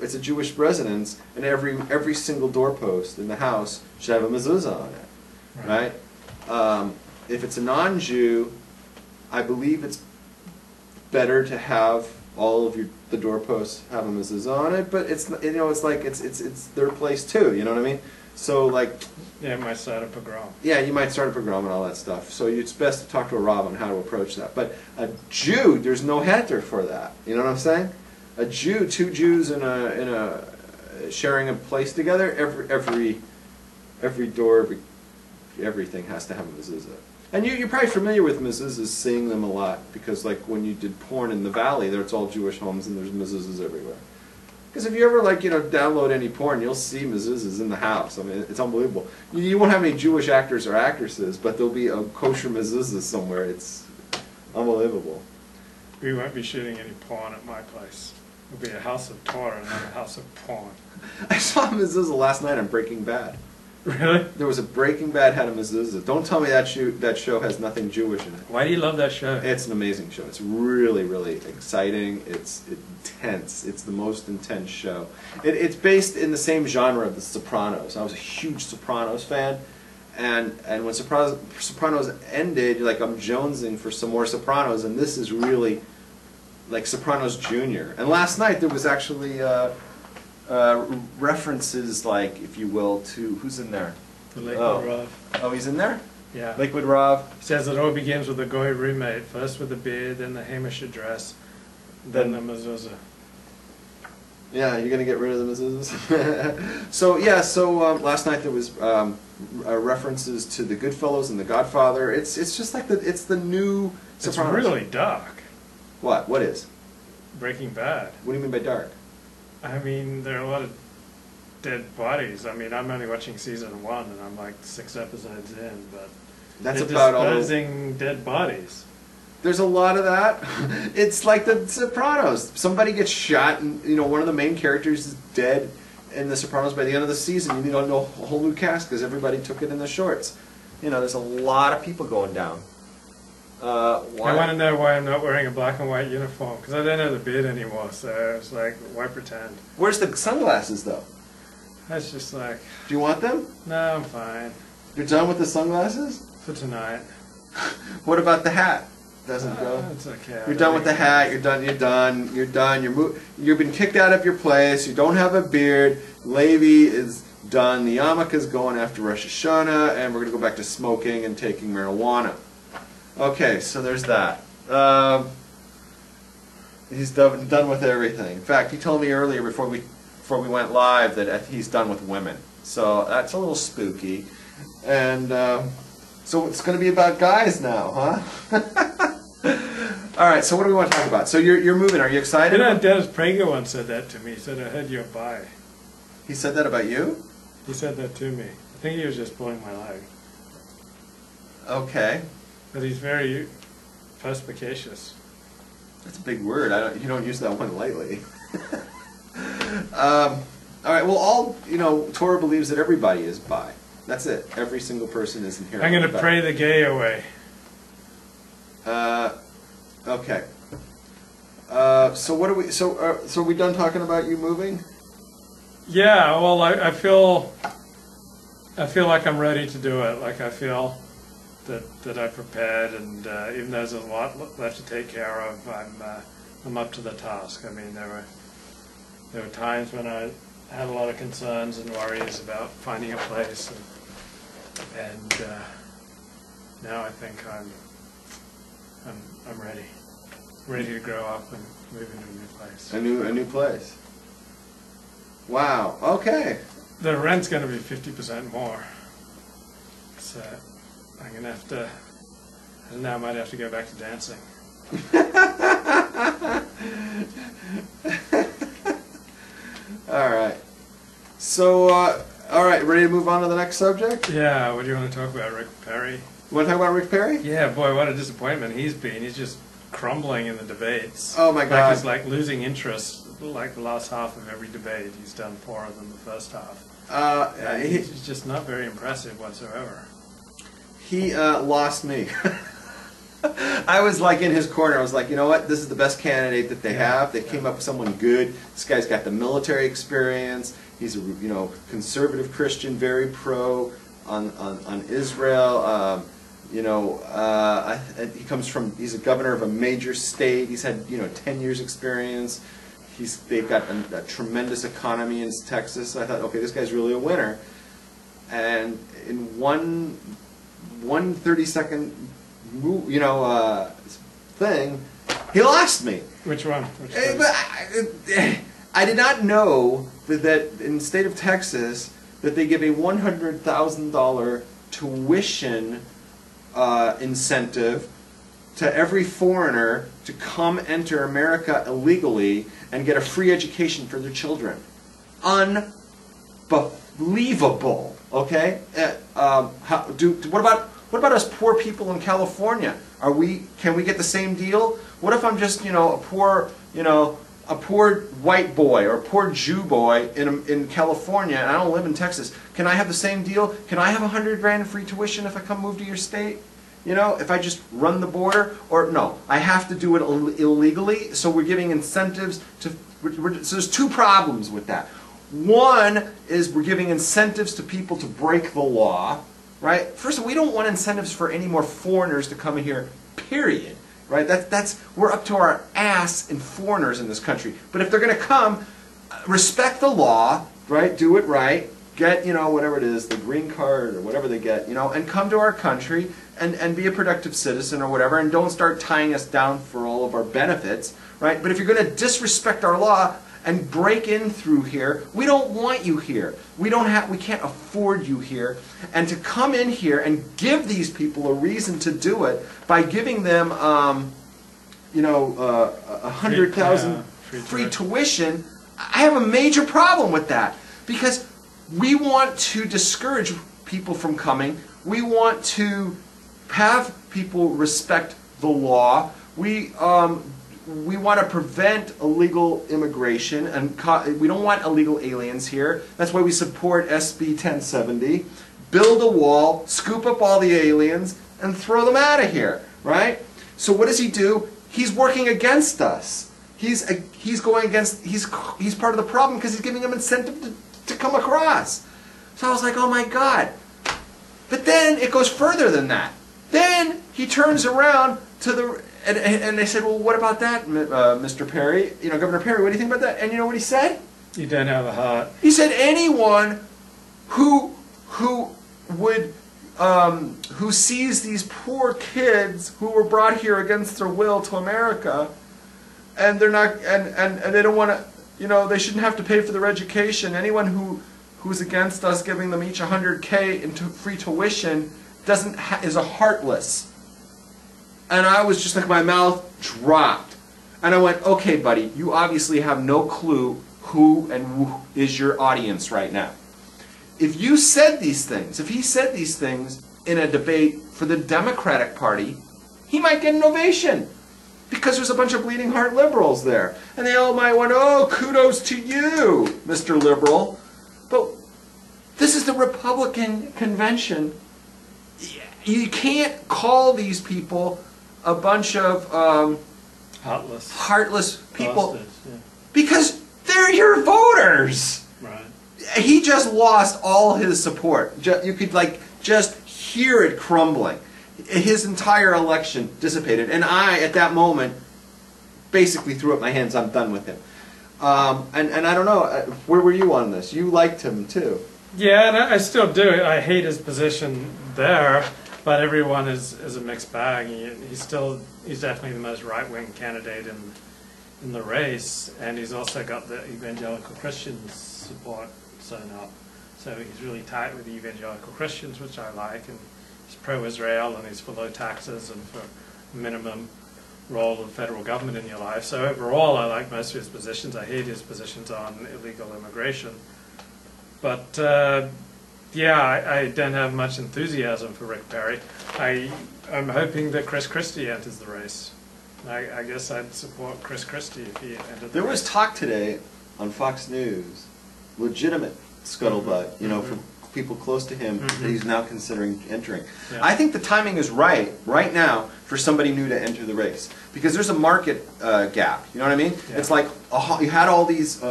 it's a Jewish residence, and every single doorpost in the house should have a mezuzah on it, right? If it's a non-Jew, I believe it's better to have all of the doorposts have a mezuzah on it, but it's it's their place too. You know what I mean? So like, yeah, it might start a pogrom. Yeah, you might start a pogrom and all that stuff. So it's best to talk to a Rav on how to approach that. But a Jew, there's no heter for that. You know what I'm saying? A Jew, two Jews in a sharing a place together. Every door, everything has to have a mezuzah. And you're probably familiar with mezuzahs, seeing them a lot, because like when you did porn in the valley, it's all Jewish homes and there's mezuzahs everywhere. Because if you ever download any porn, you'll see mezuzahs in the house. I mean, it's unbelievable. You won't have any Jewish actors or actresses, but there'll be a kosher mezuzah somewhere. It's unbelievable. We won't be shooting any porn at my place. It'll be a house of Torah, not a house of porn. I saw a mezuzah last night on Breaking Bad. Really? There was a Breaking Bad had a mezuzah. Don't tell me that show has nothing Jewish in it. Why do you love that show? It's an amazing show. It's really, really exciting. It's intense. It's the most intense show. It's based in the same genre of The Sopranos. I was a huge Sopranos fan, and when Sopranos ended, I'm jonesing for some more Sopranos, and this is really like Sopranos Junior. And last night there was actually references, if you will, to who's in there? The Liquid Rav. Oh, he's in there? Yeah. Liquid Rav. It says it all begins with a goy roommate, first with the beard, then the Hamish address, then the mezuzah. Yeah, you're gonna get rid of the mezuzahs. So last night there was references to the Goodfellas and the Godfather. It's just like it's the new Sopranos. It's really dark. What? What is? Breaking Bad. What do you mean by dark? I mean, there are a lot of dead bodies. I mean, I'm only watching season 1, and I'm like 6 episodes in, but that's they're about disposing dead bodies. There's a lot of that. It's like the Sopranos. Somebody gets shot, and one of the main characters is dead in the Sopranos. By the end of the season, you need a whole new cast because everybody took it in the shorts. There's a lot of people going down. I want to know why I'm not wearing a black and white uniform, because I don't have the beard anymore, so it's like, why pretend? Where's the sunglasses, though? That's just like... Do you want them? No, I'm fine. You're done with the sunglasses? For tonight. What about the hat? Doesn't go? It's okay. You're done with the hat, you're done. You've been kicked out of your place, you don't have a beard, Levi is done, the yarmulke's going after Rosh Hashanah, and we're going to go back to smoking and taking marijuana. Okay, so there's that. He's done with everything. In fact, he told me earlier before we went live that he's done with women. So that's a little spooky. And so it's going to be about guys now, huh? All right. So what do we want to talk about? So you're moving. Are you excited? Dennis Prager once said that to me. He said, "I heard you're bi." He said that about you? He said that to me. I think he was just pulling my leg. Okay. But he's very perspicacious. That's a big word. You don't use that one lightly. All right. Well, Torah believes that everybody is bi. That's it. Every single person is inherently bi. I'm going to pray the gay away. Okay. So what are we? So are we done talking about you moving? Yeah. Well, I feel like I'm ready to do it. Like I feel that I prepared, and even though there's a lot left to take care of, I'm up to the task. I mean, there were times when I had a lot of concerns and worries about finding a place, and now I think I'm ready to grow up and move into a new place. A new place. Wow. Okay. The rent's going to be 50% more, so I'm going to have to. I don't know. I might have to go back to dancing. All right. So, all right, ready to move on to the next subject? Yeah, what do you want to talk about, Rick Perry? You want to talk about Rick Perry? Yeah, boy, what a disappointment he's been. He's just crumbling in the debates. Oh, my God. He's like losing interest, like the last half of every debate. He's done poorer than the first half. He's just not very impressive whatsoever. He lost me. I was like in his corner. I was like, you know what? This is the best candidate that they have. They came up with someone good. This guy's got the military experience. He's a conservative Christian, very pro on Israel. He comes from. He's a governor of a major state. He's had 10 years experience. They've got a tremendous economy in Texas. I thought, okay, this guy's really a winner. And in one 30-second thing, he lost me. Which one? I did not know that in the state of Texas that they give a $100,000 tuition incentive to every foreigner to come enter America illegally and get a free education for their children. Unbelievable. Okay. What about us poor people in California? Can we get the same deal? What if I'm just a poor white boy or a poor Jew boy in California and I don't live in Texas? Can I have the same deal? Can I have $100,000 in free tuition if I come move to your state? If I just run the border? Or no, I have to do it illegally, so we're giving incentives to... So there's two problems with that. One is we're giving incentives to people to break the law, right? First of all, we don't want incentives for any more foreigners to come in here, period. Right? We're up to our ass in foreigners in this country. But if they're going to come, respect the law, right? Do it right. Get, whatever it is, the green card or whatever they get, and come to our country and be a productive citizen or whatever, and don't start tying us down for all of our benefits, right? But if you're going to disrespect our law and break in through here, we don't want you here. We can't afford you here. And to come in here and give these people a reason to do it by giving them, $100,000 free tuition, I have a major problem with that, because we want to discourage people from coming. We want to have people respect the law. We want to prevent illegal immigration, and we don't want illegal aliens here. That's why we support SB 1070. Build a wall, scoop up all the aliens, and throw them out of here, right? So what does he do? He's working against us. He's going against. He's part of the problem because he's giving them incentive to come across. So I was like, oh my God. But then it goes further than that. Then he turns around to the... And they said, well, what about that, Mr. Perry? Governor Perry, what do you think about that? And you know what he said? You don't have a heart. He said anyone who sees these poor kids who were brought here against their will to America, and they're not, and they don't want to, they shouldn't have to pay for their education. Anyone who's against us giving them each $100K in free tuition is a heartless. And I was just like, my mouth dropped. And I went, okay, buddy, you obviously have no clue who is your audience right now. If you said these things, if he said these things in a debate for the Democratic Party, he might get an ovation. Because there's a bunch of bleeding heart liberals there. And they all might want, oh, kudos to you, Mr. Liberal. But this is the Republican convention. You can't call these people a bunch of heartless people. Bastards, yeah. Because they're your voters. Right. He just lost all his support. You could just hear it crumbling. His entire election dissipated. And I, at that moment, basically threw up my hands. I'm done with him. And I don't know, where were you on this? You liked him too. Yeah, and I still do. I hate his position there. But everyone is a mixed bag. He's definitely the most right-wing candidate in the race, and he's also got the evangelical Christians' support sewn up. So he's really tight with the evangelical Christians, which I like, and he's pro-Israel, and he's for low taxes and for minimum role of federal government in your life. So overall, I like most of his positions. I hate his positions on illegal immigration. But yeah, I don't have much enthusiasm for Rick Perry. I'm hoping that Chris Christie enters the race. I guess I'd support Chris Christie if he entered the race. There was talk today on Fox News, legitimate scuttlebutt, people close to him that he's now considering entering. Yeah. I think the timing is right now for somebody new to enter the race because there's a market gap. You know what I mean? Yeah. It's like you had all these